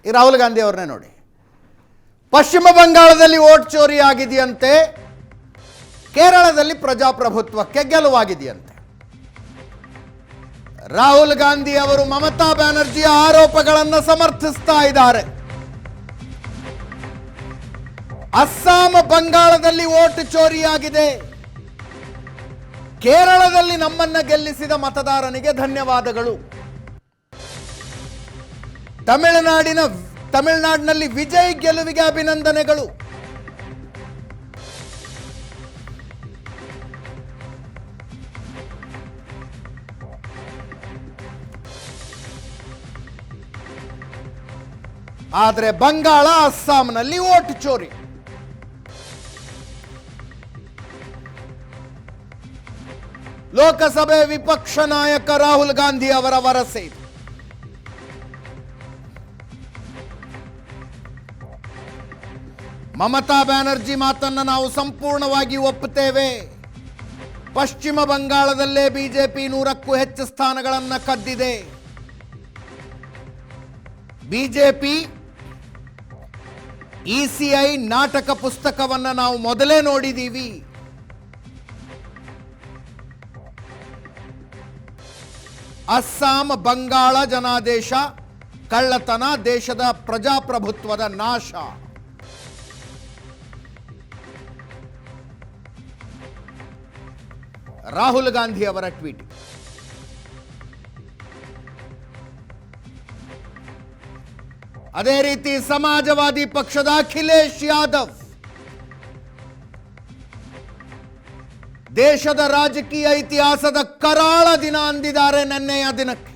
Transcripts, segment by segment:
ಈ ರಾಹುಲ್ ಗಾಂಧಿ ಅವ್ರನ್ನೇ ನೋಡಿ. ಪಶ್ಚಿಮ ಬಂಗಾಳದಲ್ಲಿ ವೋಟ್ ಚೋರಿ ಆಗಿದೆಯಂತೆ, ಕೇರಳದಲ್ಲಿ ಪ್ರಜಾಪ್ರಭುತ್ವಕ್ಕೆ ಗೆಲುವಾಗಿದೆಯಂತೆ. ರಾಹುಲ್ ಗಾಂಧಿ ಅವರು ಮಮತಾ ಬ್ಯಾನರ್ಜಿಯ ಆರೋಪಗಳನ್ನು ಸಮರ್ಥಿಸ್ತಾ ಇದ್ದಾರೆ. ಅಸ್ಸಾಂ ಬಂಗಾಳದಲ್ಲಿ ವೋಟ್ ಚೋರಿಯಾಗಿದೆ, ಕೇರಳದಲ್ಲಿ ನಮ್ಮನ್ನ ಗೆಲ್ಲಿಸಿದ ಮತದಾರನಿಗೆ ಧನ್ಯವಾದಗಳು, ತಮಿಳುನಾಡಿನಲ್ಲಿ ವಿಜಯ್ ಗೆಲುವಿಗೆ ಅಭಿನಂದನೆಗಳು. ಆದರೆ ಬಂಗಾಳ, ಅಸ್ಸಾಂನಲ್ಲಿ ವೋಟ್ ಚೋರಿ. ಲೋಕಸಭೆ ವಿಪಕ್ಷ ನಾಯಕ ರಾಹುಲ್ ಗಾಂಧಿ ಅವರ ವರಸೆ ಇದು. ಮಮತಾ ಬ್ಯಾನರ್ಜಿ ಮಾತನ್ನು ನಾವು ಸಂಪೂರ್ಣವಾಗಿ ಒಪ್ಪುತ್ತೇವೆ. ಪಶ್ಚಿಮ ಬಂಗಾಳದಲ್ಲೇ ಬಿಜೆಪಿ 100ಕ್ಕೂ ಹೆಚ್ಚು ಸ್ಥಾನಗಳನ್ನು ಕದ್ದಿದೆ. ಬಿಜೆಪಿ ಇಸಿಐ ನಾಟಕ ಪುಸ್ತಕವನ್ನು ನಾವು ಮೊದಲೇ ನೋಡಿದ್ದೀವಿ. ಅಸ್ಸಾಂ ಬಂಗಾಳ ಜನಾದೇಶ, ಕಳ್ಳತನ, ದೇಶದ ಪ್ರಜಾಪ್ರಭುತ್ವದ ನಾಶ. ರಾಹುಲ್ ಗಾಂಧಿ ಅವರ ಟ್ವೀಟ್. ಅದೇ ರೀತಿ ಸಮಾಜವಾದಿ ಪಕ್ಷದ ಅಖಿಲೇಶ್ ಯಾದವ್ ದೇಶದ ರಾಜಕೀಯ ಇತಿಹಾಸದ ಕರಾಳ ದಿನ ಅಂದಿದ್ದಾರೆ ನೆನ್ನೆಯ ದಿನಕ್ಕೆ.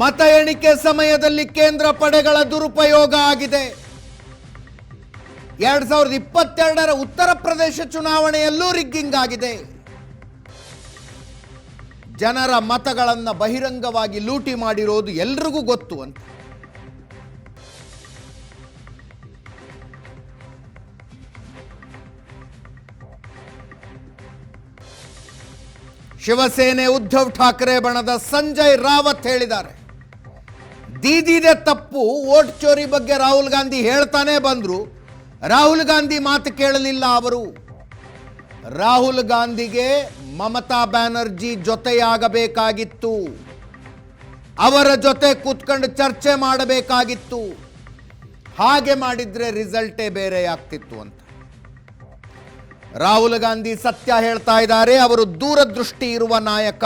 ಮತ ಎಣಿಕೆ ಸಮಯದಲ್ಲಿ ಕೇಂದ್ರ ಪಡೆಗಳ ದುರುಪಯೋಗ ಆಗಿದೆ. 2022ರ ಉತ್ತರ ಪ್ರದೇಶ ಚುನಾವಣೆಯಲ್ಲೂ ರಿಗ್ಗಿಂಗ್ ಆಗಿದೆ. ಜನರ ಮತಗಳನ್ನು ಬಹಿರಂಗವಾಗಿ ಲೂಟಿ ಮಾಡಿರೋದು ಎಲ್ರಿಗೂ ಗೊತ್ತು ಅಂತ. ಶಿವಸೇನೆ ಉದ್ಧವ್ ಠಾಕ್ರೆ ಬಣದ ಸಂಜಯ್ ರಾವತ್ ಹೇಳಿದ್ದಾರೆ, ದೀದಿದೆ ತಪ್ಪು, ವೋಟ್ ಚೋರಿ ಬಗ್ಗೆ ರಾಹುಲ್ ಗಾಂಧಿ ಹೇಳ್ತಾನೆ ಬಂದ್ರು, ರಾಹುಲ್ ಗಾಂಧಿ ಮಾತು ಕೇಳಲಿಲ್ಲ ಅವರು. ರಾಹುಲ್ ಗಾಂಧಿಗೆ ಮಮತಾ ಬ್ಯಾನರ್ಜಿ ಜೊತೆಯಾಗಬೇಕಾಗಿತ್ತು, ಅವರ ಜೊತೆ ಕೂತ್ಕೊಂಡು ಚರ್ಚೆ ಮಾಡಬೇಕಾಗಿತ್ತು. ಹಾಗೆ ಮಾಡಿದ್ರೆ ರಿಸಲ್ಟೇ ಬೇರೆ ಆಗ್ತಿತ್ತು ಅಂತ ರಾಹುಲ್ ಗಾಂಧಿ ಸತ್ಯ ಹೇಳ್ತಾ ಇದ್ದಾರೆ. ಅವರು ದೂರದೃಷ್ಟಿ ಇರುವ ನಾಯಕ.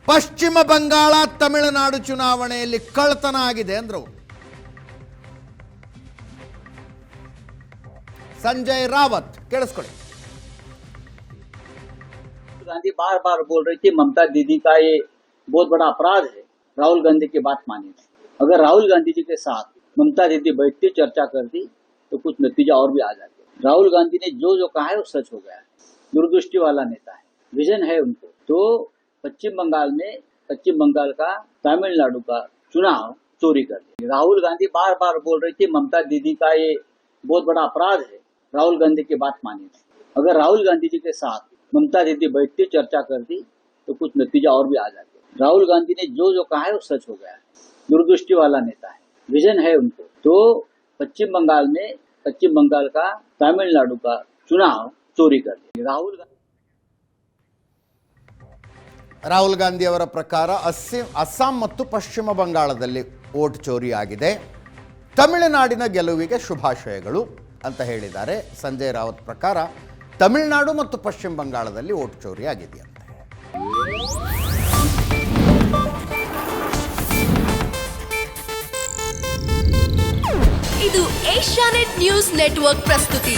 ಪಶ್ಚಿಮ ಬಂಗಾಳ, ತಮಿಳುನಾಡು ಚುನಾವಣೆಯಲ್ಲಿ ಕಳ್ಳತನ ಆಗಿದೆ ಅಂದ್ರು. संजय रावत केಳಿಸ್ಕೊಳ್ಳಿ. गांधी बार बार बोल रही थी ममता दीदी का ये बहुत बड़ा अपराध है, राहुल गांधी की बात मानी। अगर राहुल गांधी जी के साथ ममता दीदी बैठती, चर्चा करती तो कुछ नतीजा और भी आ जाते। राहुल गांधी ने जो जो कहा है वो सच हो गया है। दूरदृष्टि वाला नेता है, विजन है उनको। तो पश्चिम बंगाल का तमिलनाडु का चुनाव चोरी कर दिया। राहुल गांधी बार बार बोल रही थी ममता दीदी का ये बहुत बड़ा अपराध है, राहुल गांधी की बात मानी। अगर राहुल गांधी जी के साथ ममता दीदी बैठती, चर्चा करती तो कुछ नतीजा और भी आ जाते। राहुल गांधी ने जो जो कहा है वो सच हो गया है। दूरदृष्टि वाला नेता है, विजन है उनको। तो पश्चिम बंगाल का तमिलनाडु का चुनाव चोरी कर दिया। ರಾಹುಲ್ ಗಾಂಧಿ ಅವರ ಪ್ರಕಾರ ಅಸ್ಸಾಂ ಮತ್ತು ಪಶ್ಚಿಮ ಬಂಗಾಳದಲ್ಲಿ ವೋಟ್ ಚೋರಿ ಆಗಿದೆ, ತಮಿಳುನಾಡಿನ ಗೆಲುವಿಗೆ ಶುಭಾಶಯಗಳು ಅಂತ ಹೇಳಿದ್ದಾರೆ. ಸಂಜಯ್ ರಾವತ್ ಪ್ರಕಾರ ತಮಿಳುನಾಡು ಮತ್ತು ಪಶ್ಚಿಮ ಬಂಗಾಳದಲ್ಲಿ ವೋಟ್ ಚೋರಿ ಆಗಿದೆಯಂತೆ. ಇದು ಏಷ್ಯಾನೆಟ್ ನ್ಯೂಸ್ ನೆಟ್ವರ್ಕ್ ಪ್ರಸ್ತುತಿ.